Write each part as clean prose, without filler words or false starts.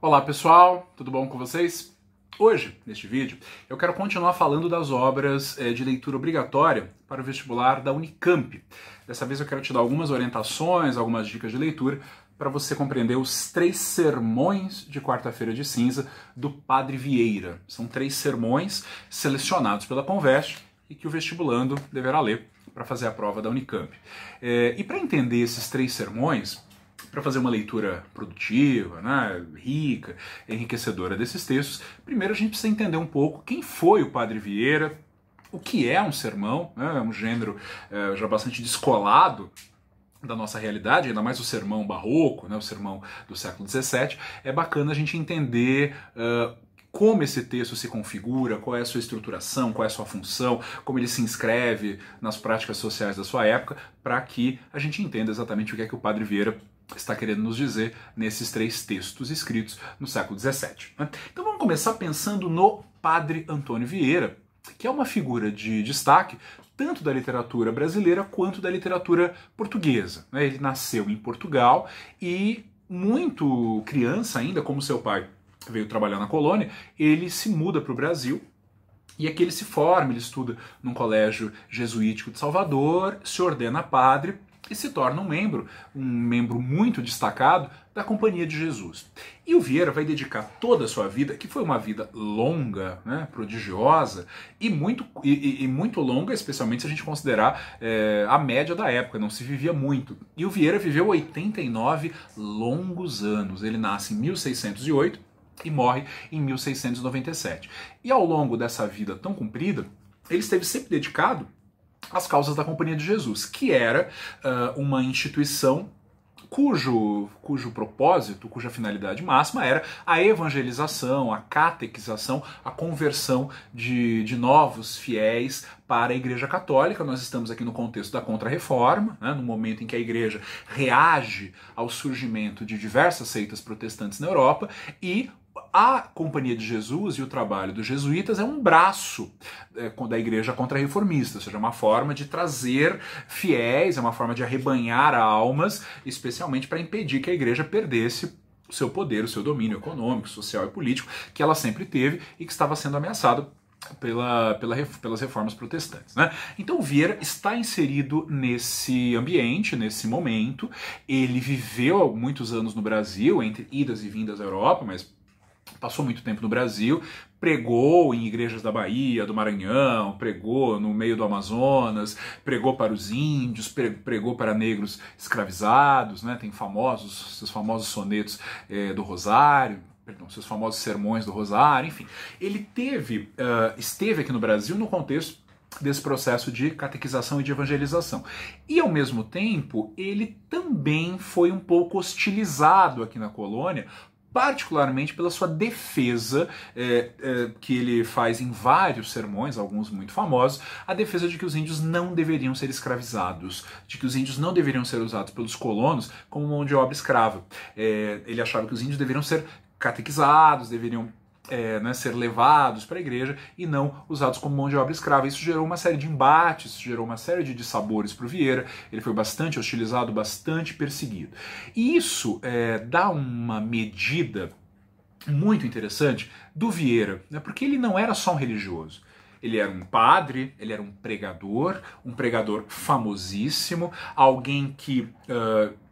Olá pessoal, tudo bom com vocês? Hoje, neste vídeo, eu quero continuar falando das obras de leitura obrigatória para o vestibular da Unicamp. Dessa vez eu quero te dar algumas orientações, algumas dicas de leitura para você compreender os 3 sermões de quarta-feira de cinza do Padre Vieira. São 3 sermões selecionados pela Conveste e que o vestibulando deverá ler para fazer a prova da Unicamp. E para entender esses 3 sermões, para fazer uma leitura produtiva, né, rica, enriquecedora desses textos, primeiro a gente precisa entender um pouco quem foi o Padre Vieira, o que é um sermão, né, um gênero já bastante descolado da nossa realidade, ainda mais o sermão barroco, né, o sermão do século XVII. É bacana a gente entender como esse texto se configura, qual é a sua estruturação, qual é a sua função, como ele se inscreve nas práticas sociais da sua época, para que a gente entenda exatamente o que é que o Padre Vieira está querendo nos dizer nesses 3 textos escritos no século XVII. Então vamos começar pensando no Padre Antônio Vieira, que é uma figura de destaque tanto da literatura brasileira quanto da literatura portuguesa. Ele nasceu em Portugal e, muito criança ainda, como seu pai veio trabalhar na colônia, ele se muda para o Brasil. E aqui ele se forma, ele estuda num colégio jesuítico de Salvador, se ordena padre e se torna um membro muito destacado da Companhia de Jesus. E o Vieira vai dedicar toda a sua vida, que foi uma vida longa, né, prodigiosa, e muito longa, especialmente se a gente considerar a média da época, não se vivia muito. E o Vieira viveu 89 longos anos. Ele nasce em 1608 e morre em 1697. E ao longo dessa vida tão comprida, ele esteve sempre dedicado às causas da Companhia de Jesus, que era uma instituição cujo propósito, cuja finalidade máxima era a evangelização, a catequização, a conversão de novos fiéis para a Igreja Católica. Nós estamos aqui no contexto da Contra-Reforma, né, no momento em que a Igreja reage ao surgimento de diversas seitas protestantes na Europa, e a Companhia de Jesus e o trabalho dos jesuítas é um braço da Igreja Contra-Reformista, ou seja, é uma forma de trazer fiéis, é uma forma de arrebanhar almas, especialmente para impedir que a Igreja perdesse o seu poder, o seu domínio econômico, social e político, que ela sempre teve e que estava sendo ameaçado pelas reformas protestantes, né? Então o Vieira está inserido nesse ambiente, nesse momento. Ele viveu muitos anos no Brasil, entre idas e vindas à Europa, mas passou muito tempo no Brasil, pregou em igrejas da Bahia, do Maranhão, pregou no meio do Amazonas, pregou para os índios, pregou para negros escravizados, né? Tem seus famosos sonetos do Rosário, seus famosos sermões do Rosário, enfim. Ele esteve aqui no Brasil no contexto desse processo de catequização e de evangelização. E, ao mesmo tempo, ele também foi um pouco hostilizado aqui na colônia, particularmente pela sua defesa, que ele faz em vários sermões, alguns muito famosos, a defesa de que os índios não deveriam ser escravizados, de que os índios não deveriam ser usados pelos colonos como mão de obra escrava. Ele achava que os índios deveriam ser catequizados, deveriam ser levados para a igreja e não usados como mão de obra escrava. Isso gerou uma série de embates, isso gerou uma série de dissabores para o Vieira. Ele foi bastante hostilizado, bastante perseguido. E isso dá uma medida muito interessante do Vieira, né, porque ele não era só um religioso. Ele era um padre, ele era um pregador famosíssimo, alguém que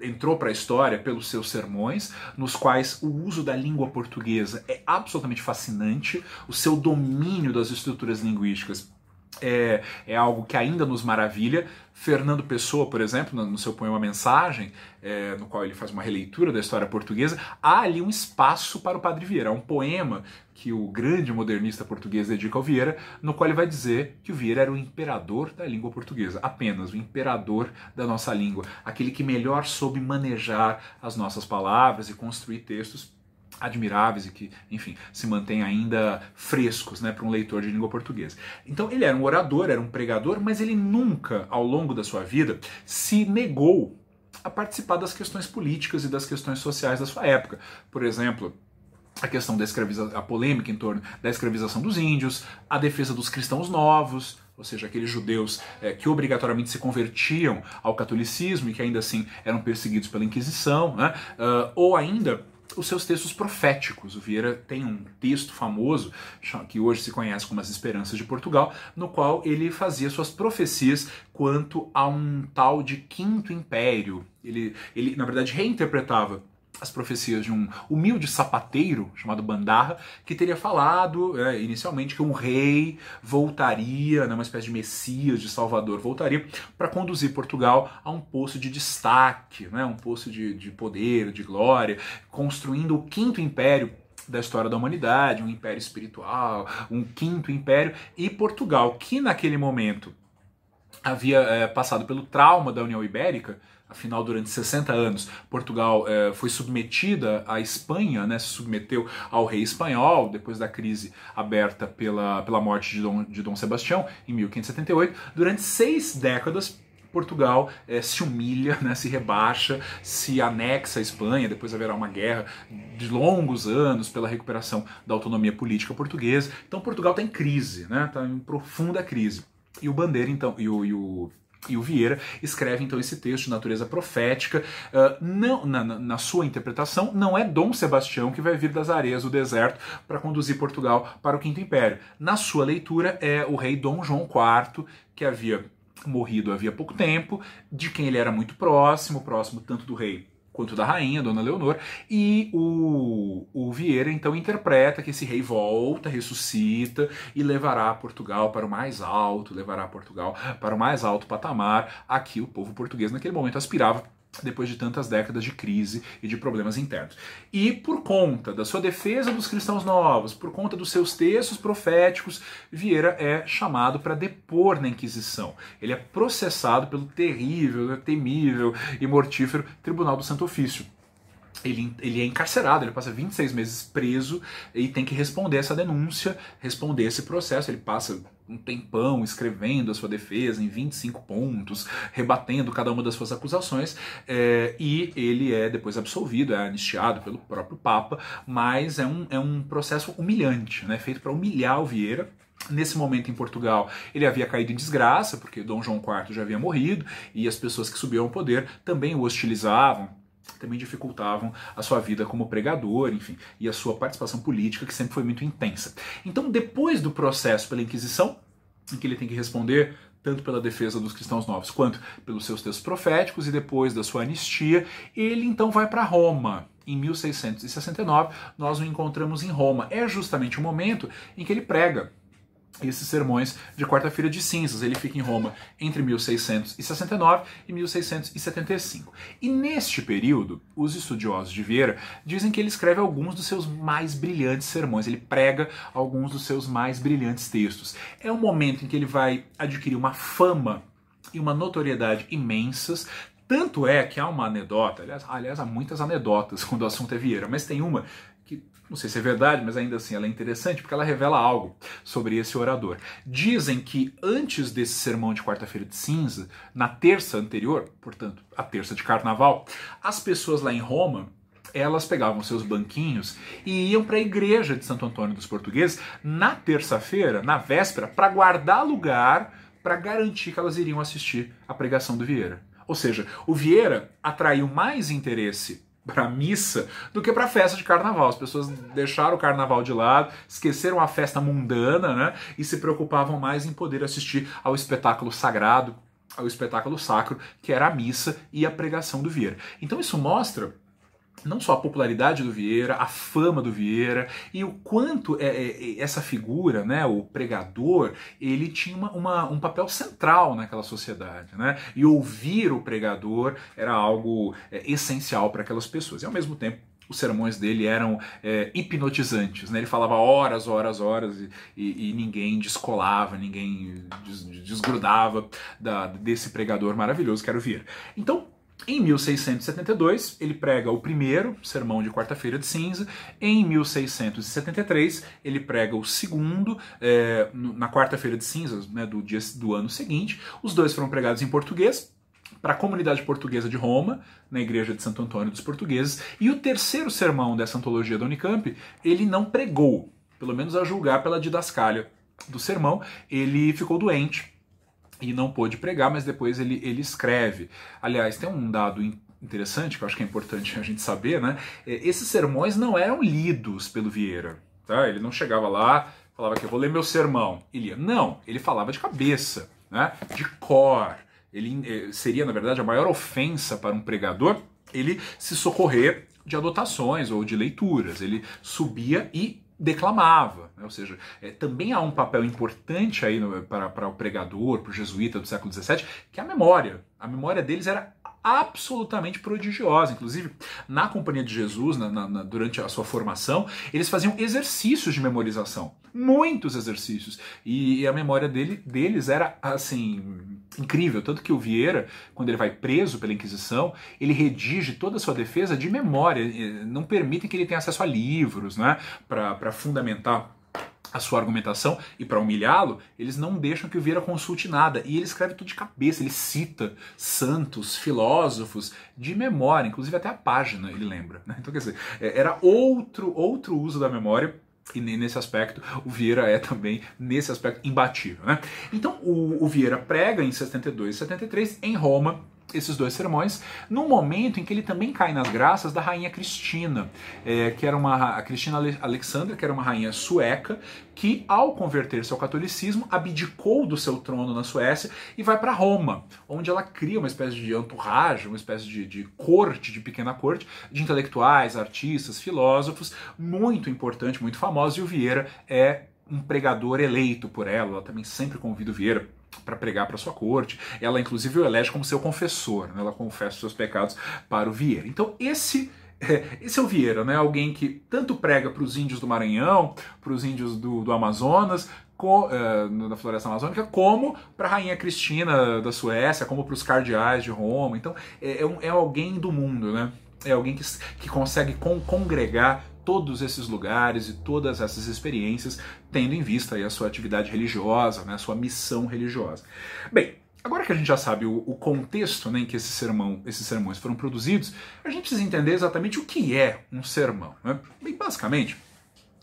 entrou para a história pelos seus sermões, nos quais o uso da língua portuguesa é absolutamente fascinante, o seu domínio das estruturas linguísticas é algo que ainda nos maravilha. Fernando Pessoa, por exemplo, no seu poema Mensagem, no qual ele faz uma releitura da história portuguesa, há ali um espaço para o Padre Vieira. É um poema que o grande modernista português dedica ao Vieira, no qual ele vai dizer que o Vieira era o imperador da língua portuguesa, apenas o imperador da nossa língua, aquele que melhor soube manejar as nossas palavras e construir textos admiráveis e que, enfim, se mantêm ainda frescos, né, para um leitor de língua portuguesa. Então ele era um orador, era um pregador, mas ele nunca, ao longo da sua vida, se negou a participar das questões políticas e das questões sociais da sua época. Por exemplo, a questão da a polêmica em torno da escravização dos índios, a defesa dos cristãos novos, ou seja, aqueles judeus que obrigatoriamente se convertiam ao catolicismo e que ainda assim eram perseguidos pela Inquisição, né? Ou ainda os seus textos proféticos. O Vieira tem um texto famoso, que hoje se conhece como As Esperanças de Portugal, no qual ele fazia suas profecias quanto a um tal de Quinto Império. Ele na verdade, reinterpretava as profecias de um humilde sapateiro chamado Bandarra, que teria falado inicialmente que um rei voltaria, uma espécie de Messias, de Salvador, voltaria para conduzir Portugal a um posto de destaque, um posto de poder, de glória, construindo o quinto império da história da humanidade, um império espiritual, um quinto império, e Portugal, que naquele momento havia passado pelo trauma da União Ibérica. Afinal, durante 60 anos, Portugal foi submetida à Espanha, se submeteu ao rei espanhol, depois da crise aberta pela morte de Dom Sebastião, em 1578. Durante 6 décadas, Portugal se humilha, se rebaixa, se anexa à Espanha, depois haverá uma guerra de longos anos pela recuperação da autonomia política portuguesa. Então Portugal está em crise, está em profunda crise. E o Bandeira, então, e o Vieira escreve então esse texto de natureza profética. Na sua interpretação, não é Dom Sebastião que vai vir das areias do deserto para conduzir Portugal para o Quinto Império. Na sua leitura, é o rei Dom João IV, que havia morrido havia pouco tempo, de quem ele era muito próximo tanto do rei quanto da rainha, Dona Leonor, e o Vieira então interpreta que esse rei volta, ressuscita e levará Portugal para o mais alto, patamar a que o povo português naquele momento aspirava, depois de tantas décadas de crise e de problemas internos. E por conta da sua defesa dos cristãos novos, por conta dos seus textos proféticos, Vieira é chamado para depor na Inquisição. Ele é processado pelo terrível, temível e mortífero Tribunal do Santo Ofício. Ele é encarcerado, ele passa 26 meses preso e tem que responder essa denúncia, responder esse processo. Ele passa um tempão escrevendo a sua defesa em 25 pontos, rebatendo cada uma das suas acusações, e ele é depois absolvido, é anistiado pelo próprio Papa, mas é um processo humilhante, feito para humilhar o Vieira. Nesse momento em Portugal ele havia caído em desgraça, porque Dom João IV já havia morrido, e as pessoas que subiam ao poder também o hostilizavam, também dificultavam a sua vida como pregador, enfim, e a sua participação política, que sempre foi muito intensa. Então, depois do processo pela Inquisição, em que ele tem que responder tanto pela defesa dos cristãos novos, quanto pelos seus textos proféticos, e depois da sua anistia, ele então vai para Roma. Em 1669, nós o encontramos em Roma. É justamente o momento em que ele prega esses sermões de Quarta-feira de Cinzas. Ele fica em Roma entre 1669 e 1675. E neste período, os estudiosos de Vieira dizem que ele escreve alguns dos seus mais brilhantes sermões, ele prega alguns dos seus mais brilhantes textos. É um momento em que ele vai adquirir uma fama e uma notoriedade imensas. Tanto é que há uma anedota, aliás, há muitas anedotas quando o assunto é Vieira, mas tem uma que não sei se é verdade, mas ainda assim ela é interessante porque ela revela algo sobre esse orador. Dizem que antes desse sermão de Quarta-feira de Cinza, na terça anterior, portanto, a terça de Carnaval, as pessoas lá em Roma, elas pegavam seus banquinhos e iam para a igreja de Santo Antônio dos Portugueses na terça-feira, na véspera, para guardar lugar, para garantir que elas iriam assistir a pregação do Vieira. Ou seja, o Vieira atraiu mais interesse para a missa do que para a festa de carnaval. As pessoas deixaram o carnaval de lado, esqueceram a festa mundana, e se preocupavam mais em poder assistir ao espetáculo sagrado, ao espetáculo sacro, que era a missa e a pregação do Vieira. Então isso mostra não só a popularidade do Vieira, a fama do Vieira, e o quanto essa figura, o pregador, ele tinha um papel central naquela sociedade, e ouvir o pregador era algo essencial para aquelas pessoas. E ao mesmo tempo, os sermões dele eram hipnotizantes, Ele falava horas e ninguém descolava, ninguém desgrudava desse pregador maravilhoso que era o Vieira. Então, em 1672, ele prega o primeiro sermão de Quarta-feira de Cinza. Em 1673, ele prega o segundo, na Quarta-feira de Cinzas, do ano seguinte. Os dois foram pregados em português, para a comunidade portuguesa de Roma, na igreja de Santo Antônio dos Portugueses. E o terceiro sermão dessa antologia da Unicamp, ele não pregou, pelo menos a julgar pela didascália do sermão. Ele ficou doente e não pôde pregar, mas depois ele escreve. Aliás, tem um dado interessante, que eu acho que é importante a gente saber, né? Esses sermões não eram lidos pelo Vieira, tá? Ele não chegava lá, falava que eu vou ler meu sermão e lia. Não, ele falava de cabeça, né? De cor. Ele seria, na verdade, a maior ofensa para um pregador ele se socorrer de anotações ou de leituras. Ele subia e declamava, né? Ou seja, também há um papel importante aí para o pregador, para o jesuíta do século XVII, que é a memória. A memória deles era absolutamente prodigiosa. Inclusive, na Companhia de Jesus, durante a sua formação, eles faziam exercícios de memorização. Muitos exercícios. E a memória deles era, assim, incrível. Tanto que o Vieira, quando ele vai preso pela Inquisição, ele redige toda a sua defesa de memória. Não permitem que ele tenha acesso a livros, né, para fundamentar a sua argumentação, e para humilhá-lo, eles não deixam que o Vieira consulte nada. E ele escreve tudo de cabeça, ele cita santos, filósofos, de memória, inclusive até a página ele lembra, né? Então, quer dizer, era outro uso da memória, e nesse aspecto o Vieira é também, nesse aspecto, imbatível, né? Então o Vieira prega em 72 e 73 em Roma, esses dois sermões, num momento em que ele também cai nas graças da rainha Cristina, que era a Cristina Alexandra, que era uma rainha sueca, que ao converter-se ao catolicismo, abdicou do seu trono na Suécia e vai para Roma, onde ela cria uma espécie de entourage, uma espécie de corte, de pequena corte, de intelectuais, artistas, filósofos, muito importante, muito famosos, e o Vieira é um pregador eleito por ela também sempre convida o Vieira para pregar para sua corte. Ela, inclusive, o elege como seu confessor, né? Ela confessa os seus pecados para o Vieira. Então, esse é o Vieira, né? Alguém que tanto prega para os índios do Maranhão, para os índios do Amazonas, da floresta amazônica, como para a rainha Cristina da Suécia, como para os cardeais de Roma. Então, é alguém do mundo, né? É alguém que consegue congregar todos esses lugares e todas essas experiências, tendo em vista aí a sua atividade religiosa, né, a sua missão religiosa. Bem, agora que a gente já sabe o contexto, né, em que esses sermões foram produzidos, a gente precisa entender exatamente o que é um sermão, né? Bem, basicamente,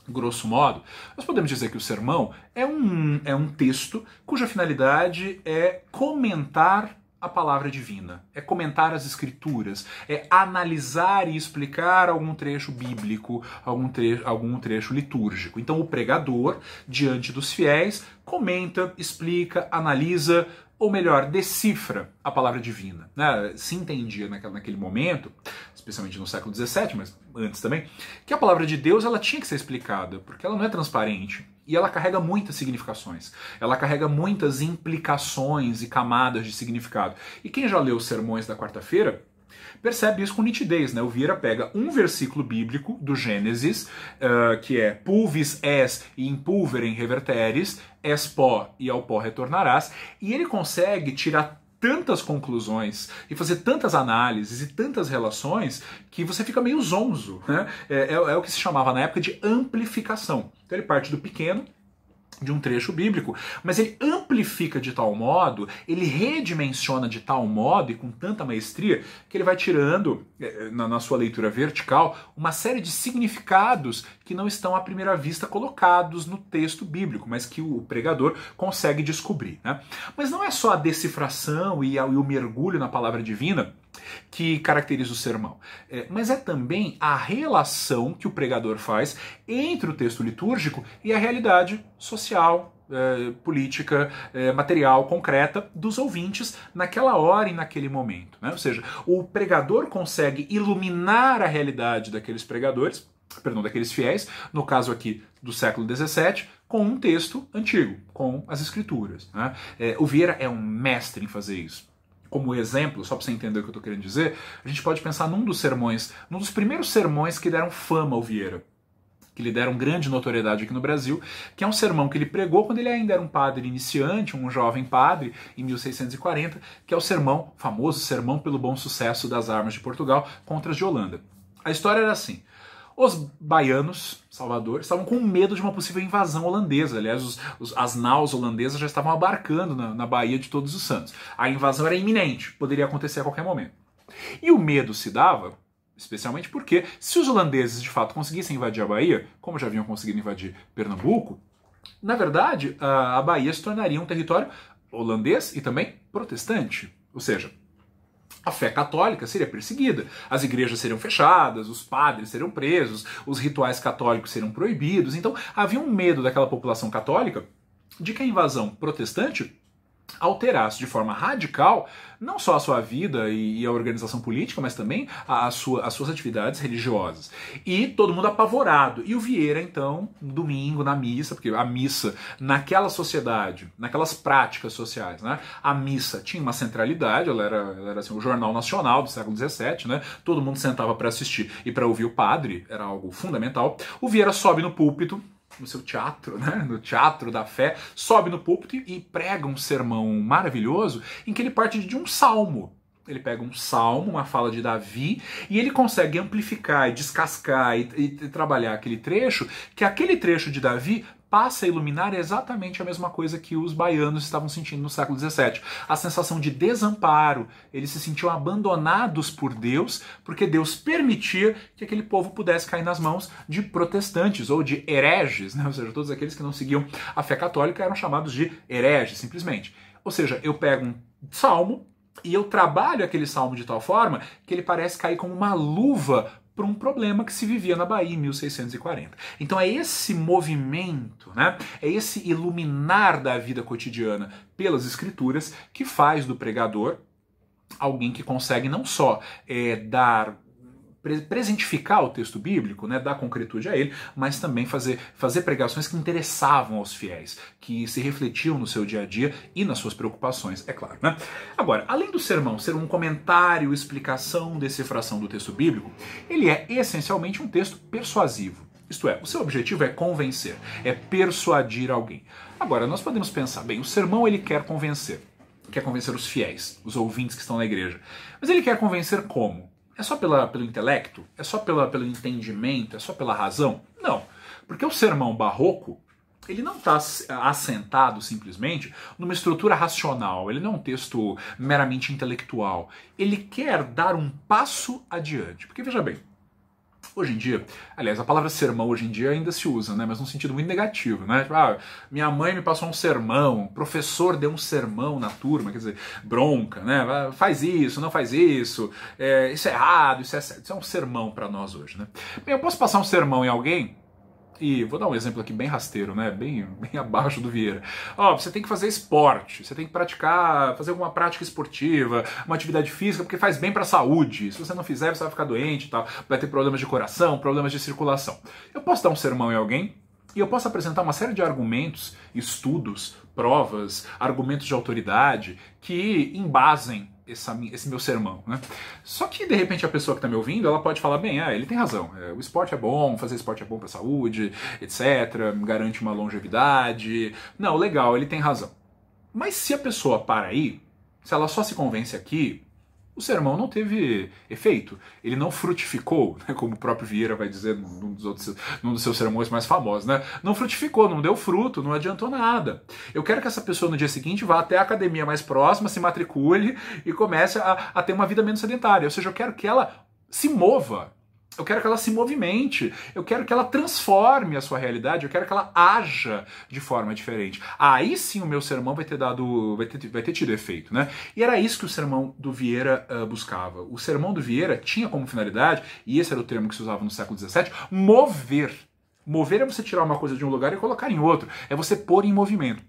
grosso modo, nós podemos dizer que o sermão é um texto cuja finalidade é comentar a palavra divina, é comentar as escrituras, é analisar e explicar algum trecho bíblico, algum trecho litúrgico. Então o pregador, diante dos fiéis, comenta, explica, analisa, ou melhor, decifra a palavra divina, né? Se entendia naquele momento, especialmente no século XVII, mas antes também, que a palavra de Deus ela tinha que ser explicada, porque ela não é transparente. E ela carrega muitas significações, ela carrega muitas implicações e camadas de significado. E quem já leu os sermões da quarta-feira percebe isso com nitidez, né? O Vieira pega um versículo bíblico do Gênesis, que é pulvis es e in pulverem reverteris, és pó e ao pó retornarás, e ele consegue tirar tantas conclusões e fazer tantas análises e tantas relações que você fica meio zonzo, né? É o que se chamava na época de amplificação. Então ele parte do pequeno, de um trecho bíblico, mas ele amplifica de tal modo, ele redimensiona de tal modo e com tanta maestria, que ele vai tirando, na sua leitura vertical, uma série de significados que não estão à primeira vista colocados no texto bíblico, mas que o pregador consegue descobrir, né? Mas não é só a decifração e o mergulho na palavra divina que caracteriza o sermão, mas é também a relação que o pregador faz entre o texto litúrgico e a realidade social, política, material, concreta dos ouvintes naquela hora e naquele momento, né? Ou seja, o pregador consegue iluminar a realidade daqueles daqueles fiéis, no caso aqui do século XVII, com um texto antigo, com as escrituras, né? O Vieira é um mestre em fazer isso. Como exemplo, só para você entender o que eu estou querendo dizer, a gente pode pensar num dos primeiros sermões que deram fama ao Vieira, que lhe deram grande notoriedade aqui no Brasil, que é um sermão que ele pregou quando ele ainda era um padre iniciante, um jovem padre, em 1640, que é o famoso Sermão pelo Bom Sucesso das Armas de Portugal contra as de Holanda. A história era assim: os baianos, Salvador, estavam com medo de uma possível invasão holandesa. Aliás, as naus holandesas já estavam abarcando na Baía de Todos os Santos. A invasão era iminente, poderia acontecer a qualquer momento. E o medo se dava, especialmente porque, se os holandeses de fato conseguissem invadir a Bahia, como já haviam conseguido invadir Pernambuco, na verdade, a Bahia se tornaria um território holandês e também protestante. Ou seja, a fé católica seria perseguida, as igrejas seriam fechadas, os padres seriam presos, os rituais católicos seriam proibidos. Então havia um medo daquela população católica de que a invasão protestante alterasse de forma radical não só a sua vida e a organização política, mas também as suas atividades religiosas. E todo mundo apavorado. E o Vieira, então, no domingo, na missa, porque a missa, naquela sociedade, naquelas práticas sociais, né, a missa tinha uma centralidade, ela era assim, o jornal nacional do século XVII, né, todo mundo sentava para assistir e para ouvir o padre, era algo fundamental. O Vieira sobe no púlpito, no seu teatro, né, no teatro da fé, sobe no púlpito e prega um sermão maravilhoso em que ele parte de um salmo. Ele pega um salmo, uma fala de Davi, e ele consegue amplificar e descascar e trabalhar aquele trecho, que aquele trecho de Davi passa a iluminar exatamente a mesma coisa que os baianos estavam sentindo no século XVII. A sensação de desamparo. Eles se sentiam abandonados por Deus, porque Deus permitia que aquele povo pudesse cair nas mãos de protestantes ou de hereges, né? Ou seja, todos aqueles que não seguiam a fé católica eram chamados de hereges, simplesmente. Ou seja, eu pego um salmo e eu trabalho aquele salmo de tal forma que ele parece cair como uma luva para um problema que se vivia na Bahia em 1640. Então é esse movimento, né? É esse iluminar da vida cotidiana pelas escrituras que faz do pregador alguém que consegue não só presentificar o texto bíblico, né, dar concretude a ele, mas também fazer pregações que interessavam aos fiéis, que se refletiam no seu dia a dia e nas suas preocupações, é claro, né? Agora, além do sermão ser um comentário, explicação, decifração do texto bíblico, ele é essencialmente um texto persuasivo. Isto é, o seu objetivo é convencer, é persuadir alguém. Agora, nós podemos pensar, bem, o sermão ele quer convencer os fiéis, os ouvintes que estão na igreja, mas ele quer convencer como? É só pelo intelecto? É só pelo entendimento? É só pela razão? Não. Porque o sermão barroco, ele não está assentado simplesmente numa estrutura racional. Ele não é um texto meramente intelectual. Ele quer dar um passo adiante. Porque, veja bem, hoje em dia, aliás, a palavra sermão hoje em dia ainda se usa, né? Mas num sentido muito negativo, né? Tipo, minha mãe me passou um sermão, o professor deu um sermão na turma, quer dizer, bronca, né? Faz isso, não faz isso, isso é errado, isso é certo. Isso é um sermão para nós hoje, né? Bem, eu posso passar um sermão em alguém, e vou dar um exemplo aqui bem rasteiro, né? Bem abaixo do Vieira. Você tem que fazer esporte, você tem que fazer alguma prática esportiva, uma atividade física, porque faz bem para a saúde. Se você não fizer, você vai ficar doente e tal, vai ter problemas de coração, problemas de circulação. Eu posso dar um sermão em alguém e eu posso apresentar uma série de argumentos, estudos, provas, argumentos de autoridade que embasem esse meu sermão, né? Só que, de repente, a pessoa que está me ouvindo, ela pode falar, bem, ele tem razão, o esporte é bom, fazer esporte é bom para a saúde, etc., garante uma longevidade. Não, legal, ele tem razão. Mas se a pessoa para aí, se ela só se convence aqui, o sermão não teve efeito, ele não frutificou, né, como o próprio Vieira vai dizer num dos seus sermões mais famosos, né? Não frutificou, não deu fruto, não adiantou nada. Eu quero que essa pessoa no dia seguinte vá até a academia mais próxima, se matricule e comece a ter uma vida menos sedentária. Ou seja, eu quero que ela se mova. Eu quero que ela se movimente, eu quero que ela transforme a sua realidade, eu quero que ela haja de forma diferente. Aí sim o meu sermão vai ter tido efeito, né? E era isso que o sermão do Vieira buscava. O sermão do Vieira tinha como finalidade, e esse era o termo que se usava no século XVII, mover. Mover é você tirar uma coisa de um lugar e colocar em outro, é você pôr em movimento.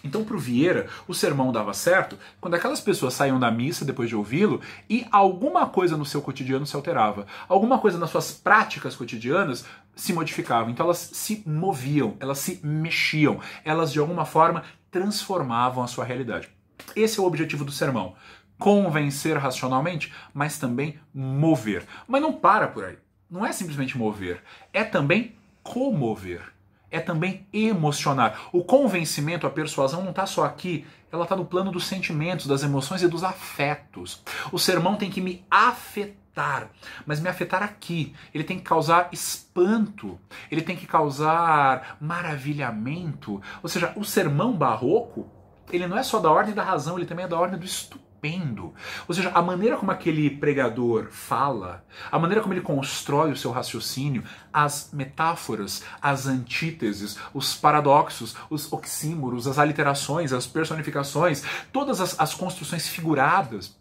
Então, para o Vieira, o sermão dava certo quando aquelas pessoas saíam da missa depois de ouvi-lo e alguma coisa no seu cotidiano se alterava. Alguma coisa nas suas práticas cotidianas se modificava. Então, elas se moviam, elas se mexiam, elas de alguma forma transformavam a sua realidade. Esse é o objetivo do sermão. Convencer racionalmente, mas também mover. Mas não para por aí. Não é simplesmente mover, é também comover. É também emocionar. O convencimento, a persuasão não está só aqui, ela está no plano dos sentimentos, das emoções e dos afetos. O sermão tem que me afetar, mas me afetar aqui. Ele tem que causar espanto, ele tem que causar maravilhamento. Ou seja, o sermão barroco, ele não é só da ordem da razão, ele também é da ordem do estupendo. Ou seja, a maneira como aquele pregador fala, a maneira como ele constrói o seu raciocínio, as metáforas, as antíteses, os paradoxos, os oxímoros, as aliterações, as personificações, todas as construções figuradas,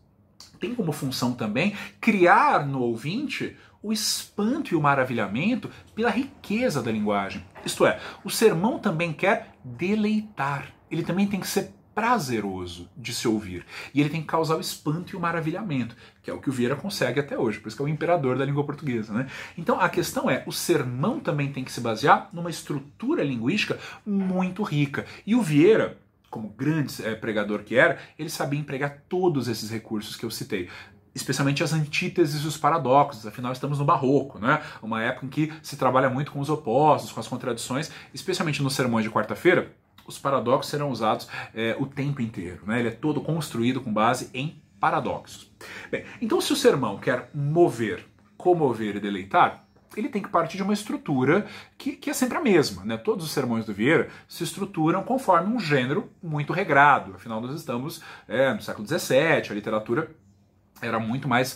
tem como função também criar no ouvinte o espanto e o maravilhamento pela riqueza da linguagem. Isto é, o sermão também quer deleitar. Ele também tem que ser prazeroso de se ouvir. E ele tem que causar o espanto e o maravilhamento, que é o que o Vieira consegue até hoje, por isso que é o imperador da língua portuguesa, né? Então a questão é, o sermão também tem que se basear numa estrutura linguística muito rica. E o Vieira, como grande pregador que era, ele sabia empregar todos esses recursos que eu citei. Especialmente as antíteses e os paradoxos, afinal estamos no Barroco, né? Uma época em que se trabalha muito com os opostos, com as contradições, especialmente nos sermões de quarta-feira. Os paradoxos serão usados o tempo inteiro, né? Ele é todo construído com base em paradoxos. Bem, então se o sermão quer mover, comover e deleitar, ele tem que partir de uma estrutura que é sempre a mesma, né? Todos os sermões do Vieira se estruturam conforme um gênero muito regrado, afinal nós estamos no século XVII, a literatura era muito mais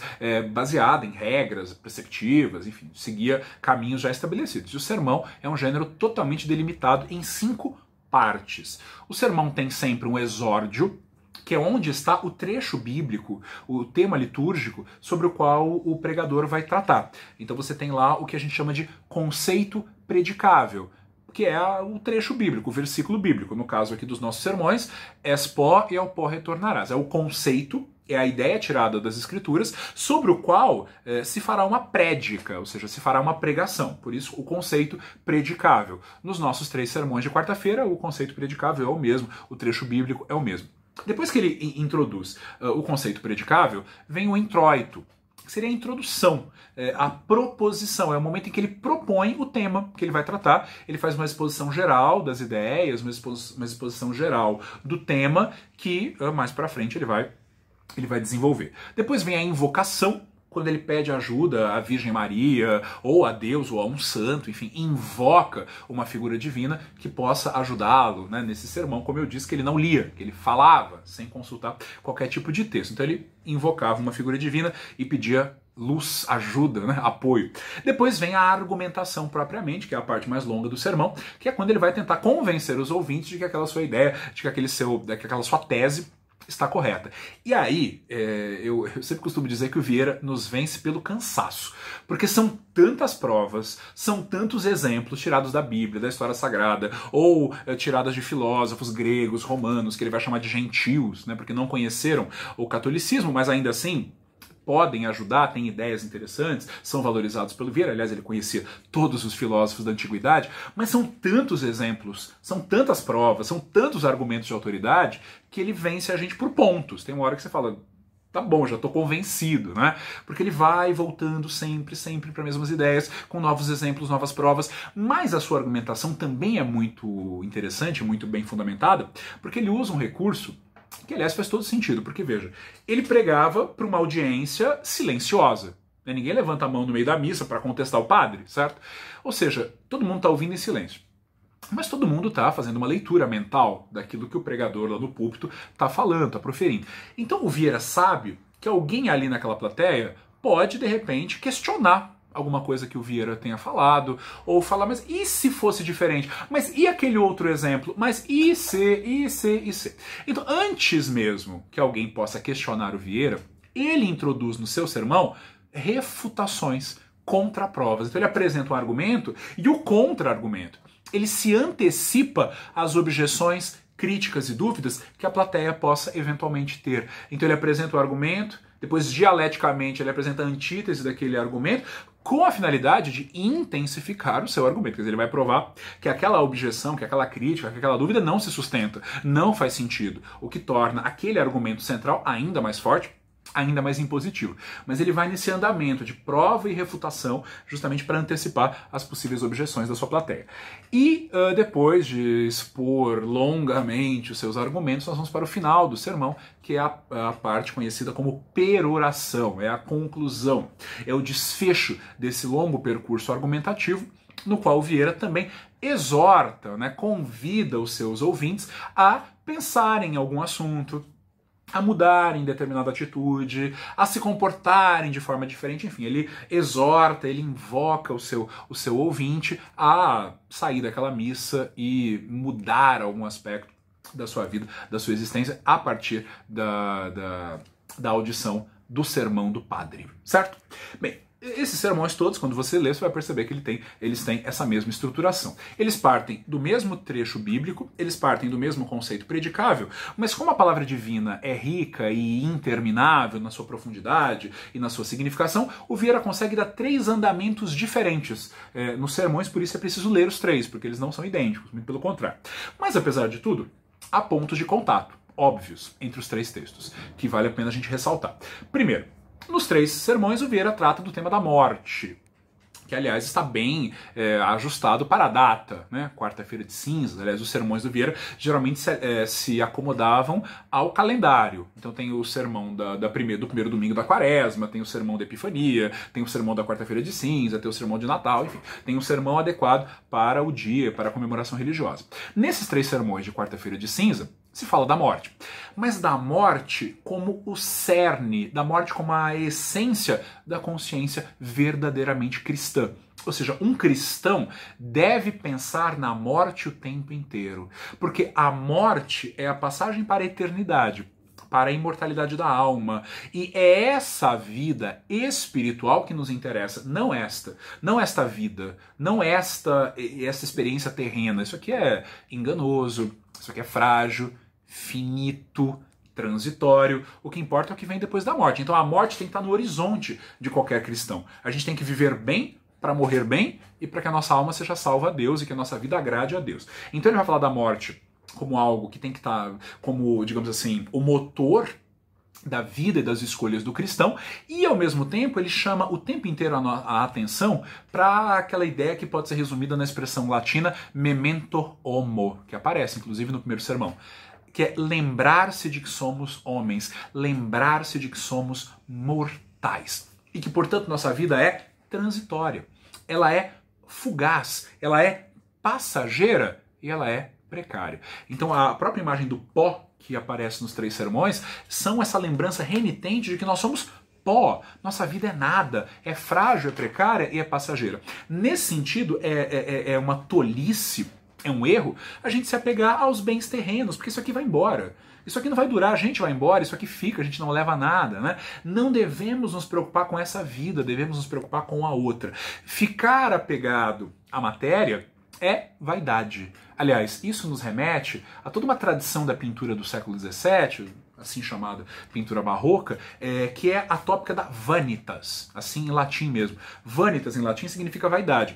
baseada em regras preceptivas, enfim, seguia caminhos já estabelecidos. E o sermão é um gênero totalmente delimitado em 5 partes. O sermão tem sempre um exórdio, que é onde está o trecho bíblico, o tema litúrgico, sobre o qual o pregador vai tratar. Então você tem lá o que a gente chama de conceito predicável, que é o trecho bíblico, o versículo bíblico. No caso aqui dos nossos sermões, és pó e ao pó retornarás. É o conceito, é a ideia tirada das escrituras, sobre o qual se fará uma prédica, ou seja, se fará uma pregação. Por isso, o conceito predicável. Nos nossos 3 sermões de quarta-feira, o conceito predicável é o mesmo, o trecho bíblico é o mesmo. Depois que ele introduz o conceito predicável, vem o introito, que seria a introdução, a proposição. É o momento em que ele propõe o tema que ele vai tratar. Ele faz uma exposição geral das ideias, uma exposição geral do tema, que mais para frente ele vai desenvolver. Depois vem a invocação, quando ele pede ajuda à Virgem Maria, ou a Deus, ou a um santo, enfim, invoca uma figura divina que possa ajudá-lo, né, nesse sermão, como eu disse, que ele não lia, que ele falava sem consultar qualquer tipo de texto. Então ele invocava uma figura divina e pedia luz, ajuda, né, apoio. Depois vem a argumentação propriamente, que é a parte mais longa do sermão, que é quando ele vai tentar convencer os ouvintes de que aquela sua ideia, de que aquela sua tese está correta. E aí, eu sempre costumo dizer que o Vieira nos vence pelo cansaço, porque são tantas provas, são tantos exemplos tirados da Bíblia, da história sagrada, ou tiradas de filósofos gregos, romanos, que ele vai chamar de gentios, né, porque não conheceram o catolicismo, mas ainda assim podem ajudar, têm ideias interessantes, são valorizados pelo Vieira. Aliás, ele conhecia todos os filósofos da antiguidade, mas são tantos exemplos, são tantas provas, são tantos argumentos de autoridade que ele vence a gente por pontos. Tem uma hora que você fala, tá bom, já estou convencido, né? Porque ele vai voltando sempre para as mesmas ideias, com novos exemplos, novas provas, mas a sua argumentação também é muito interessante, muito bem fundamentada, porque ele usa um recurso que, aliás, faz todo sentido, porque, veja, ele pregava para uma audiência silenciosa. Ninguém levanta a mão no meio da missa para contestar o padre, certo? Ou seja, todo mundo está ouvindo em silêncio. Mas todo mundo está fazendo uma leitura mental daquilo que o pregador lá no púlpito está falando, está proferindo. Então o Vieira sabe que alguém ali naquela plateia pode, de repente, questionar alguma coisa que o Vieira tenha falado, ou falar, mas e se fosse diferente? Mas e aquele outro exemplo? Mas e se? Então, antes mesmo que alguém possa questionar o Vieira, ele introduz no seu sermão refutações, contraprovas. Então ele apresenta um argumento e o contra-argumento. Ele se antecipa às objeções, críticas e dúvidas que a plateia possa eventualmente ter. Então ele apresenta o argumento, depois dialeticamente ele apresenta a antítese daquele argumento, com a finalidade de intensificar o seu argumento. Quer dizer, ele vai provar que aquela objeção, que aquela crítica, que aquela dúvida não se sustenta, não faz sentido, o que torna aquele argumento central ainda mais forte, ainda mais impositivo. Mas ele vai nesse andamento de prova e refutação justamente para antecipar as possíveis objeções da sua plateia. E depois de expor longamente os seus argumentos, nós vamos para o final do sermão, que é a parte conhecida como peroração, é a conclusão, é o desfecho desse longo percurso argumentativo, no qual o Vieira também exorta, né, convida os seus ouvintes a pensarem em algum assunto, a mudarem determinada atitude, a se comportarem de forma diferente, enfim, ele exorta, ele invoca o seu ouvinte a sair daquela missa e mudar algum aspecto da sua vida, da sua existência, a partir da audição do Sermão do Padre, certo? Bem, esses sermões todos, quando você lê, você vai perceber que eles têm essa mesma estruturação. Eles partem do mesmo trecho bíblico, eles partem do mesmo conceito predicável, mas como a palavra divina é rica e interminável na sua profundidade e na sua significação, o Vieira consegue dar 3 andamentos diferentes nos sermões, por isso é preciso ler os 3, porque eles não são idênticos, muito pelo contrário. Mas apesar de tudo, há pontos de contato óbvios entre os 3 textos, que vale a pena a gente ressaltar. Primeiro, nos 3 sermões, o Vieira trata do tema da morte, que, aliás, está bem ajustado para a data, né? Quarta-feira de cinzas. Aliás, os sermões do Vieira geralmente se acomodavam ao calendário. Então tem o sermão do primeiro domingo da Quaresma, tem o sermão da Epifania, tem o sermão da quarta-feira de cinza, tem o sermão de Natal, enfim, tem um sermão adequado para o dia, para a comemoração religiosa. Nesses 3 sermões de quarta-feira de cinza, se fala da morte, mas da morte como o cerne, da morte como a essência da consciência verdadeiramente cristã. Ou seja, um cristão deve pensar na morte o tempo inteiro, porque a morte é a passagem para a eternidade, para a imortalidade da alma, e é essa vida espiritual que nos interessa, não esta vida, não esta experiência terrena. Isso aqui é enganoso, isso aqui é frágil, finito, transitório. O que importa é o que vem depois da morte. Então a morte tem que estar no horizonte de qualquer cristão. A gente tem que viver bem para morrer bem e para que a nossa alma seja salva a Deus e que a nossa vida agrade a Deus. Então ele vai falar da morte como algo que tem que estar como, digamos assim, o motor da vida e das escolhas do cristão, e ao mesmo tempo ele chama o tempo inteiro a atenção para aquela ideia que pode ser resumida na expressão latina memento homo, que aparece inclusive no primeiro sermão, que é lembrar-se de que somos homens, lembrar-se de que somos mortais, e que, portanto, nossa vida é transitória, ela é fugaz, ela é passageira e ela é precária. Então a própria imagem do pó que aparece nos 3 sermões são essa lembrança renitente de que nós somos pó, nossa vida é nada, é frágil, é precária e é passageira. Nesse sentido, é uma tolice, é um erro a gente se apegar aos bens terrenos, porque isso aqui vai embora. Isso aqui não vai durar, a gente vai embora, isso aqui fica, a gente não leva nada, né? Não devemos nos preocupar com essa vida, devemos nos preocupar com a outra. Ficar apegado à matéria é vaidade. Aliás, isso nos remete a toda uma tradição da pintura do século XVII, assim chamada pintura barroca, que é a tópica da vanitas, assim em latim mesmo. Vanitas em latim significa vaidade.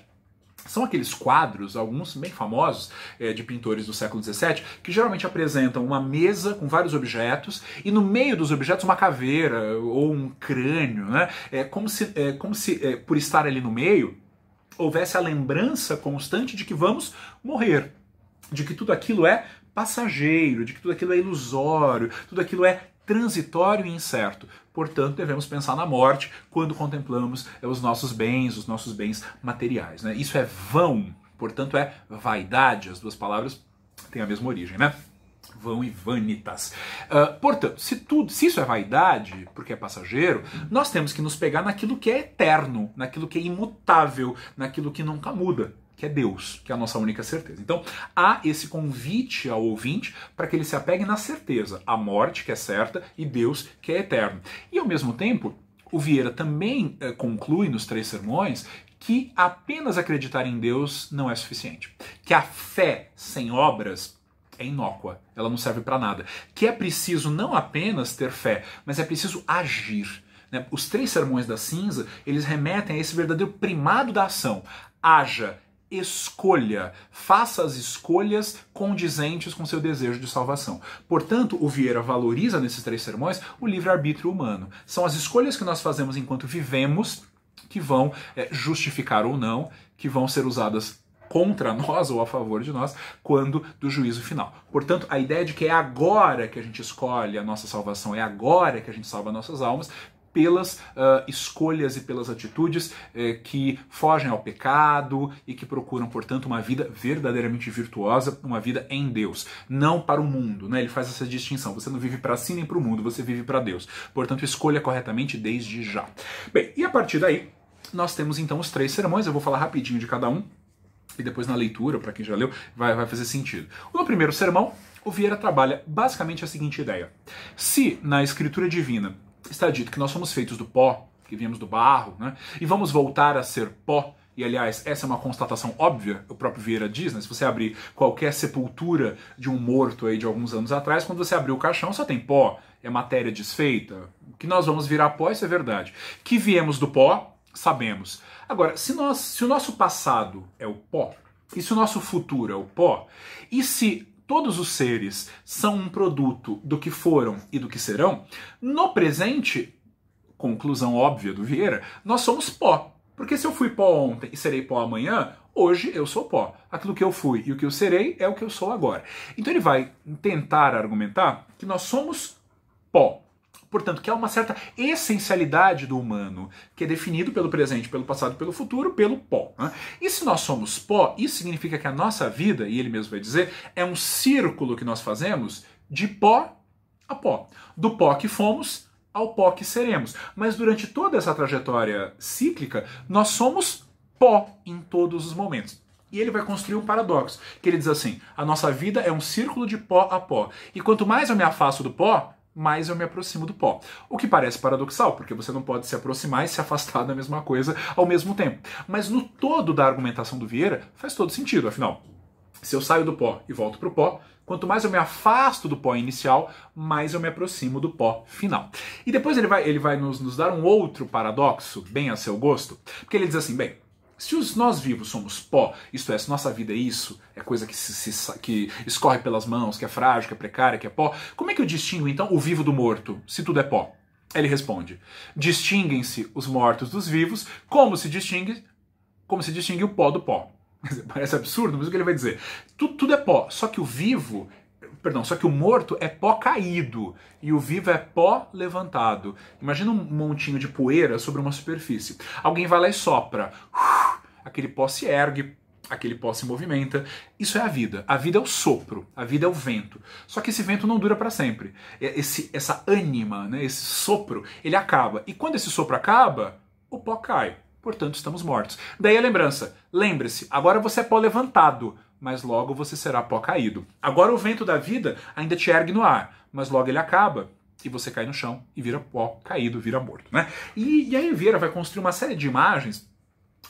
São aqueles quadros, alguns bem famosos, de pintores do século XVII, que geralmente apresentam uma mesa com vários objetos e no meio dos objetos uma caveira ou um crânio, né? Como se por estar ali no meio, houvesse a lembrança constante de que vamos morrer, de que tudo aquilo é passageiro, de que tudo aquilo é ilusório, tudo aquilo é transitório e incerto. Portanto, devemos pensar na morte quando contemplamos os nossos bens materiais, né? Isso é vão, portanto é vaidade, as duas palavras têm a mesma origem, né? Vão e vanitas. Portanto, se isso é vaidade, porque é passageiro, nós temos que nos pegar naquilo que é eterno, naquilo que é imutável, naquilo que nunca muda, que é Deus, que é a nossa única certeza. Então, há esse convite ao ouvinte para que ele se apegue na certeza, a morte, que é certa, e Deus, que é eterno. E, ao mesmo tempo, o Vieira também conclui nos 3 sermões que apenas acreditar em Deus não é suficiente. Que a fé sem obras é inócua, ela não serve para nada. Que é preciso não apenas ter fé, mas é preciso agir. Né? Os 3 sermões da cinza, eles remetem a esse verdadeiro primado da ação. Haja, escolha, faça as escolhas condizentes com seu desejo de salvação. Portanto, o Vieira valoriza nesses 3 sermões o livre-arbítrio humano. São as escolhas que nós fazemos enquanto vivemos que vão justificar ou não, que vão ser usadas contra nós ou a favor de nós quando do juízo final. Portanto, a ideia de que é agora que a gente escolhe a nossa salvação, é agora que a gente salva nossas almas, pelas escolhas e pelas atitudes que fogem ao pecado e que procuram, portanto, uma vida verdadeiramente virtuosa, uma vida em Deus, não para o mundo, né? Ele faz essa distinção, você não vive para si nem para o mundo, você vive para Deus. Portanto, escolha corretamente desde já. Bem, e a partir daí, nós temos então os 3 sermões, eu vou falar rapidinho de cada um, e depois na leitura, para quem já leu, vai fazer sentido. No primeiro sermão, o Vieira trabalha basicamente a seguinte ideia. Se na Escritura Divina está dito que nós somos feitos do pó, que viemos do barro, né? E vamos voltar a ser pó. E, aliás, essa é uma constatação óbvia, o próprio Vieira diz, né? Se você abrir qualquer sepultura de um morto aí de alguns anos atrás, quando você abrir o caixão só tem pó, é matéria desfeita. Que nós vamos virar pó, isso é verdade. Que viemos do pó, sabemos. Agora, se o nosso passado é o pó, e se o nosso futuro é o pó, e se todos os seres são um produto do que foram e do que serão, no presente, conclusão óbvia do Vieira, nós somos pó. Porque se eu fui pó ontem e serei pó amanhã, hoje eu sou pó. Aquilo que eu fui e o que eu serei é o que eu sou agora. Então ele vai tentar argumentar que nós somos pó. Portanto, que há uma certa essencialidade do humano, que é definido pelo presente, pelo passado e pelo futuro, pelo pó. Né? E se nós somos pó, isso significa que a nossa vida, e ele mesmo vai dizer, é um círculo que nós fazemos de pó a pó. Do pó que fomos ao pó que seremos. Mas durante toda essa trajetória cíclica, nós somos pó em todos os momentos. E ele vai construir um paradoxo, que ele diz assim, a nossa vida é um círculo de pó a pó. E quanto mais eu me afasto do pó, mais eu me aproximo do pó. O que parece paradoxal, porque você não pode se aproximar e se afastar da mesma coisa ao mesmo tempo. Mas no todo da argumentação do Vieira, faz todo sentido. Afinal, se eu saio do pó e volto para o pó, quanto mais eu me afasto do pó inicial, mais eu me aproximo do pó final. E depois ele vai nos dar um outro paradoxo, bem a seu gosto, porque ele diz assim, bem, se nós vivos somos pó, isto é, se nossa vida é isso, é coisa que escorre pelas mãos, que é frágil, que é precária, que é pó, como é que eu distingo então o vivo do morto, se tudo é pó? Ele responde, distinguem-se os mortos dos vivos, como se distingue o pó do pó. Parece absurdo, mas o que ele vai dizer? Tudo é pó, só que o morto é pó caído e o vivo é pó levantado. Imagina um montinho de poeira sobre uma superfície. Alguém vai lá e sopra. Aquele pó se ergue, aquele pó se movimenta. Isso é a vida. A vida é o sopro, a vida é o vento. Só que esse vento não dura para sempre. Essa ânima, né, esse sopro, ele acaba. E quando esse sopro acaba, o pó cai. Portanto, estamos mortos. Daí a lembrança. Lembre-se, agora você é pó levantado, mas logo você será pó caído. Agora o vento da vida ainda te ergue no ar, mas logo ele acaba e você cai no chão e vira pó caído, vira morto. Né? E aí Vieira vai construir uma série de imagens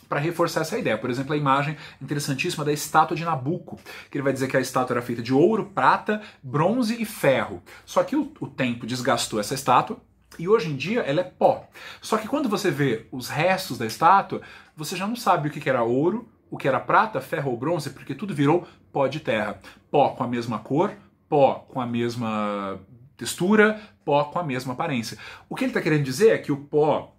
para reforçar essa ideia. Por exemplo, a imagem interessantíssima da estátua de Nabuco, que ele vai dizer que a estátua era feita de ouro, prata, bronze e ferro. Só que o tempo desgastou essa estátua, e hoje em dia ela é pó. Só que quando você vê os restos da estátua, você já não sabe o que era ouro, o que era prata, ferro ou bronze, porque tudo virou pó de terra. Pó com a mesma cor, pó com a mesma textura, pó com a mesma aparência. O que ele está querendo dizer é que o pó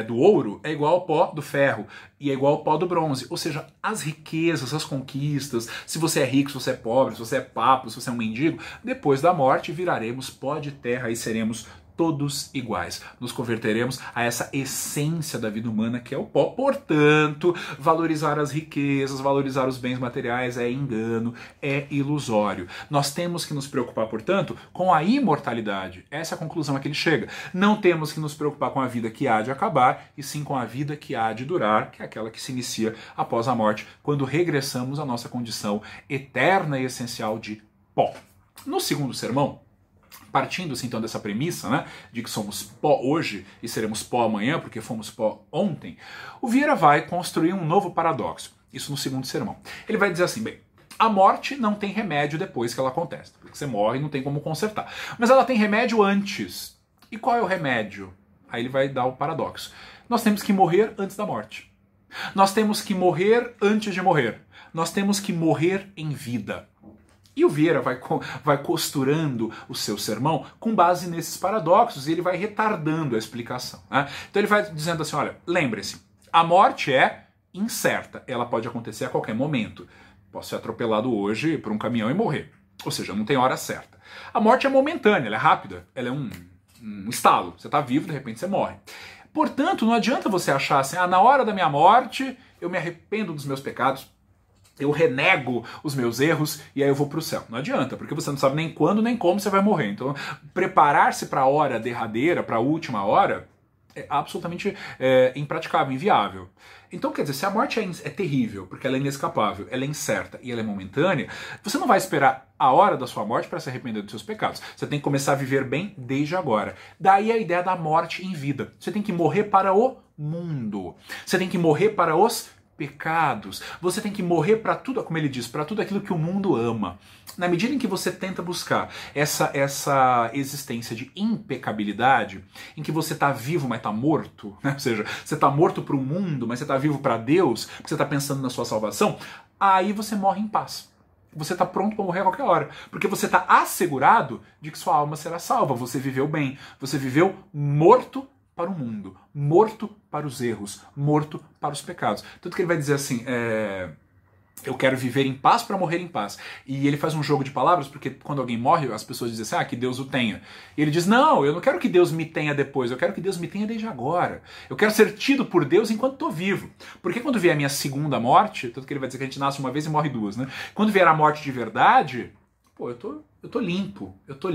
do ouro é igual ao pó do ferro e é igual ao pó do bronze. Ou seja, as riquezas, as conquistas, se você é rico, se você é pobre, se você é papo, se você é um mendigo, depois da morte viraremos pó de terra e seremos todos iguais. Nos converteremos a essa essência da vida humana que é o pó. Portanto, valorizar as riquezas, valorizar os bens materiais é engano, é ilusório. Nós temos que nos preocupar, portanto, com a imortalidade. Essa é a conclusão a que ele chega. Não temos que nos preocupar com a vida que há de acabar, e sim com a vida que há de durar, que é aquela que se inicia após a morte, quando regressamos à nossa condição eterna e essencial de pó. No segundo sermão, partindo-se então dessa premissa, né, de que somos pó hoje e seremos pó amanhã porque fomos pó ontem, o Vieira vai construir um novo paradoxo. Isso no segundo sermão. Ele vai dizer assim, bem, a morte não tem remédio depois que ela acontece, porque você morre e não tem como consertar. Mas ela tem remédio antes. E qual é o remédio? Aí ele vai dar o paradoxo. Nós temos que morrer antes da morte. Nós temos que morrer antes de morrer. Nós temos que morrer em vida. E o Vieira vai costurando o seu sermão com base nesses paradoxos e ele vai retardando a explicação. Né? Então ele vai dizendo assim, olha, lembre-se, a morte é incerta, ela pode acontecer a qualquer momento. Posso ser atropelado hoje por um caminhão e morrer. Ou seja, não tem hora certa. A morte é momentânea, ela é rápida, ela é um estalo. Você está vivo, de repente você morre. Portanto, não adianta você achar assim, na hora da minha morte eu me arrependo dos meus pecados, eu renego os meus erros e aí eu vou para o céu. Não adianta, porque você não sabe nem quando nem como você vai morrer. Então, preparar-se para a hora derradeira, para a última hora, é absolutamente impraticável, inviável. Então, quer dizer, se a morte é terrível, porque ela é inescapável, ela é incerta e ela é momentânea, você não vai esperar a hora da sua morte para se arrepender dos seus pecados. Você tem que começar a viver bem desde agora. Daí a ideia da morte em vida. Você tem que morrer para o mundo. Você tem que morrer para os pecados. Você tem que morrer para tudo, como ele diz, para tudo aquilo que o mundo ama. Na medida em que você tenta buscar essa existência de impecabilidade, em que você está vivo, mas está morto, né? Ou seja, você está morto para o mundo, mas você está vivo para Deus, porque você está pensando na sua salvação, aí você morre em paz. Você está pronto para morrer a qualquer hora, porque você está assegurado de que sua alma será salva. Você viveu bem, você viveu morto para o mundo, morto para os erros, morto para os pecados. Tanto que ele vai dizer assim, eu quero viver em paz para morrer em paz. E ele faz um jogo de palavras, porque quando alguém morre, as pessoas dizem assim, que Deus o tenha. E ele diz, não, eu não quero que Deus me tenha depois, eu quero que Deus me tenha desde agora. Eu quero ser tido por Deus enquanto estou vivo. Porque quando vier a minha segunda morte, tanto que ele vai dizer que a gente nasce uma vez e morre duas, né? Quando vier a morte de verdade, pô, eu tô limpo, eu tô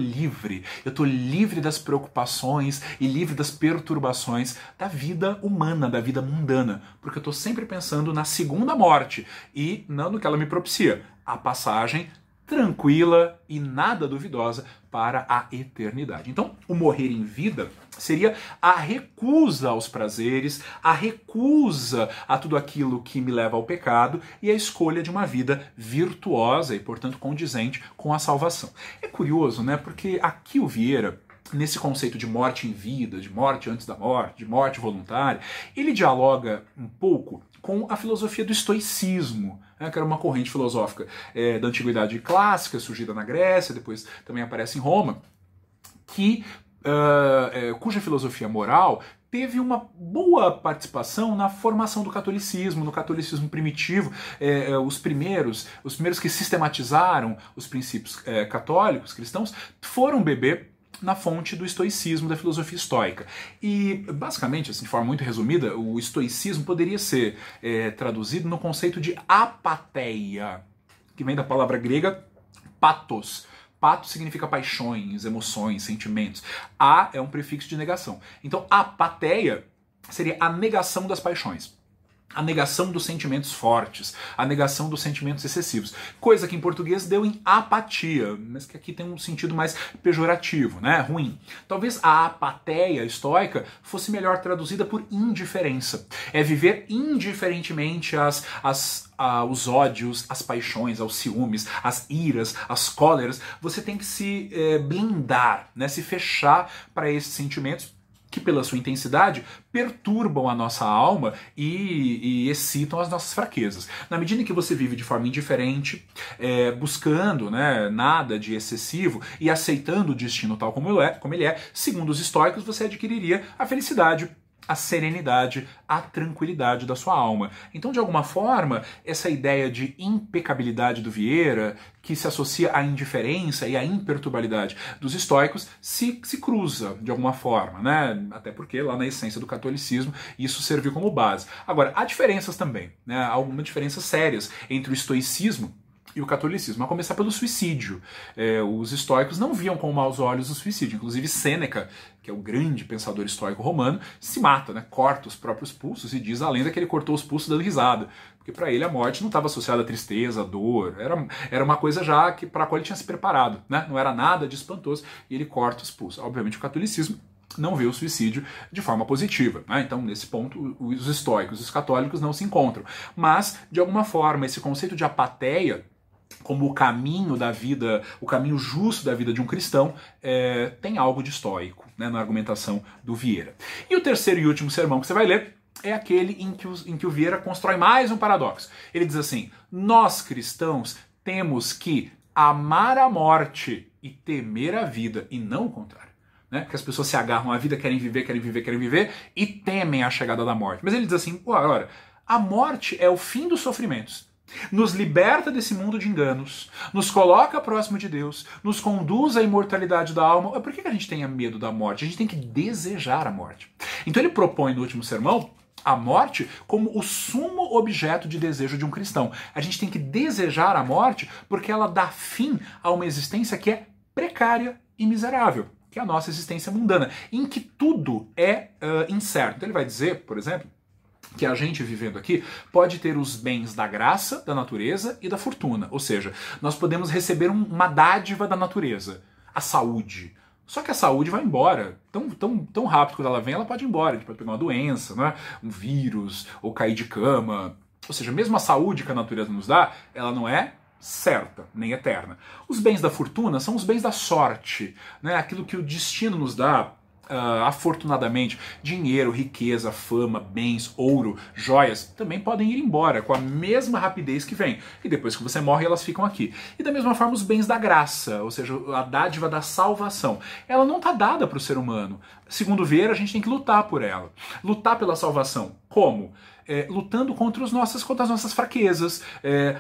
livre das preocupações e livre das perturbações da vida humana, da vida mundana, porque eu tô sempre pensando na segunda morte e não no que ela me propicia, a passagem tranquila e nada duvidosa para a eternidade. Então, o morrer em vida seria a recusa aos prazeres, a recusa a tudo aquilo que me leva ao pecado e a escolha de uma vida virtuosa e, portanto, condizente com a salvação. É curioso, né? Porque aqui o Vieira, nesse conceito de morte em vida, de morte antes da morte, de morte voluntária, ele dialoga um pouco com a filosofia do estoicismo, que era uma corrente filosófica da antiguidade clássica, surgida na Grécia, depois também aparece em Roma, cuja filosofia moral teve uma boa participação na formação do catolicismo, no catolicismo primitivo. Os primeiros que sistematizaram os princípios católicos, cristãos, foram beber na fonte do estoicismo, da filosofia estoica. E, basicamente, assim, de forma muito resumida, o estoicismo poderia ser traduzido no conceito de apatheia, que vem da palavra grega pathos. Pathos significa paixões, emoções, sentimentos. A é um prefixo de negação. Então, apatheia seria a negação das paixões. A negação dos sentimentos fortes, a negação dos sentimentos excessivos. Coisa que em português deu em apatia, mas que aqui tem um sentido mais pejorativo, né? Ruim. Talvez a apatheia estoica fosse melhor traduzida por indiferença. É viver indiferentemente aos ódios, às paixões, aos ciúmes, às iras, às cóleras. Você tem que se blindar, né? Se fechar para esses sentimentos que pela sua intensidade perturbam a nossa alma e excitam as nossas fraquezas. Na medida em que você vive de forma indiferente, buscando, né, nada de excessivo e aceitando o destino tal como ele é, segundo os estoicos, você adquiriria a felicidade, a serenidade, a tranquilidade da sua alma. Então, de alguma forma, essa ideia de impecabilidade do Vieira, que se associa à indiferença e à imperturbabilidade dos estoicos, se cruza de alguma forma, né? Até porque lá na essência do catolicismo isso serviu como base. Agora, há diferenças também, né? Há algumas diferenças sérias entre o estoicismo e o catolicismo, a começar pelo suicídio. Os estoicos não viam com maus olhos o suicídio. Inclusive Sêneca, que é o grande pensador estoico romano, se mata, né? Corta os próprios pulsos e diz a lenda que ele cortou os pulsos dando risada. Porque para ele a morte não estava associada à tristeza, à dor, era uma coisa já para a qual ele tinha se preparado, né? Não era nada de espantoso e ele corta os pulsos. Obviamente o catolicismo não vê o suicídio de forma positiva, né? Então, nesse ponto, os estoicos e os católicos não se encontram. Mas, de alguma forma, esse conceito de apatheia como o caminho da vida, o caminho justo da vida de um cristão, tem algo de estoico, né, na argumentação do Vieira. E o terceiro e último sermão que você vai ler é aquele em que o Vieira constrói mais um paradoxo. Ele diz assim: nós cristãos temos que amar a morte e temer a vida, e não o contrário. Né? Porque as pessoas se agarram à vida, querem viver e temem a chegada da morte. Mas ele diz assim: ora, a morte é o fim dos sofrimentos. Nos liberta desse mundo de enganos, nos coloca próximo de Deus, nos conduz à imortalidade da alma. Por que a gente tem medo da morte? A gente tem que desejar a morte. Então ele propõe no último sermão a morte como o sumo objeto de desejo de um cristão. A gente tem que desejar a morte porque ela dá fim a uma existência que é precária e miserável. que é a nossa existência mundana, em que tudo é incerto. Então ele vai dizer, por exemplo, que a gente vivendo aqui pode ter os bens da graça, da natureza e da fortuna. Ou seja, nós podemos receber uma dádiva da natureza, a saúde. Só que a saúde vai embora. Tão rápido quando ela vem, ela pode ir embora. A gente pode pegar uma doença, né? Um vírus, ou cair de cama. Ou seja, mesmo a saúde que a natureza nos dá, ela não é certa, nem eterna. Os bens da fortuna são os bens da sorte, né? Aquilo que o destino nos dá, afortunadamente. Dinheiro, riqueza, fama, bens, ouro, joias também podem ir embora com a mesma rapidez que vem. E depois que você morre, elas ficam aqui. E da mesma forma os bens da graça, ou seja, a dádiva da salvação. Ela não está dada para o ser humano. Segundo Vieira, a gente tem que lutar por ela. Lutar pela salvação. Como? Lutando contra as nossas fraquezas,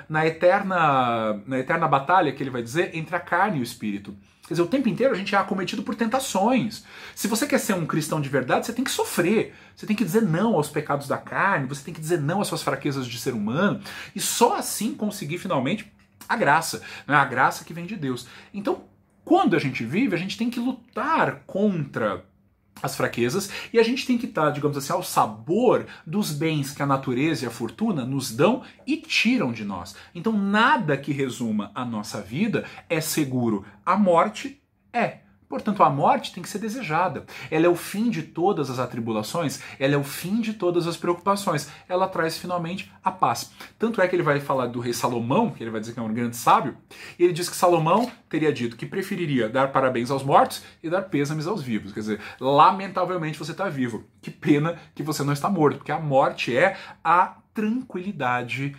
na eterna batalha que ele vai dizer entre a carne e o espírito. Quer dizer, o tempo inteiro a gente é acometido por tentações. Se você quer ser um cristão de verdade, você tem que sofrer. Você tem que dizer não aos pecados da carne, você tem que dizer não às suas fraquezas de ser humano, e só assim conseguir finalmente a graça, né? A graça que vem de Deus. Então, quando a gente vive, a gente tem que lutar contra as fraquezas, e a gente tem que estar, digamos assim, ao sabor dos bens que a natureza e a fortuna nos dão e tiram de nós. Então nada que resuma a nossa vida é seguro. A morte é. Portanto, a morte tem que ser desejada. Ela é o fim de todas as atribulações, ela é o fim de todas as preocupações. Ela traz finalmente a paz. Tanto é que ele vai falar do rei Salomão, que ele vai dizer que é um grande sábio, e ele diz que Salomão teria dito que preferiria dar parabéns aos mortos e dar pêsames aos vivos. Quer dizer, lamentavelmente você está vivo. Que pena que você não está morto, porque a morte é a tranquilidade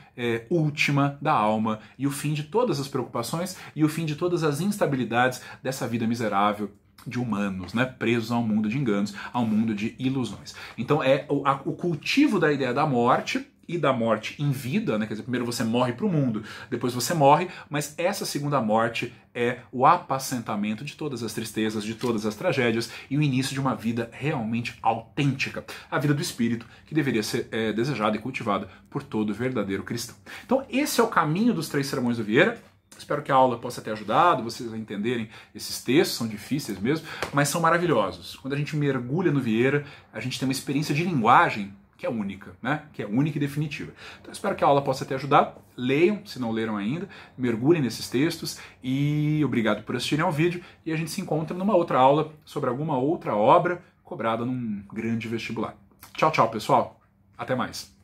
última da alma e o fim de todas as preocupações e o fim de todas as instabilidades dessa vida miserável de humanos, né, presos a um mundo de enganos, a um mundo de ilusões. Então é o cultivo da ideia da morte e da morte em vida, né? Quer dizer, primeiro você morre para o mundo, depois você morre, mas essa segunda morte é o apacentamento de todas as tristezas, de todas as tragédias e o início de uma vida realmente autêntica, a vida do espírito que deveria ser desejada e cultivada por todo verdadeiro cristão. Então esse é o caminho dos 3 sermões do Vieira. Espero que a aula possa ter ajudado vocês a entenderem esses textos, são difíceis mesmo, mas são maravilhosos. Quando a gente mergulha no Vieira, a gente tem uma experiência de linguagem que é única, né? Que é única e definitiva. Então espero que a aula possa ter ajudado. Leiam, se não leram ainda, mergulhem nesses textos e obrigado por assistirem ao vídeo e a gente se encontra numa outra aula sobre alguma outra obra cobrada num grande vestibular. Tchau, tchau, pessoal. Até mais.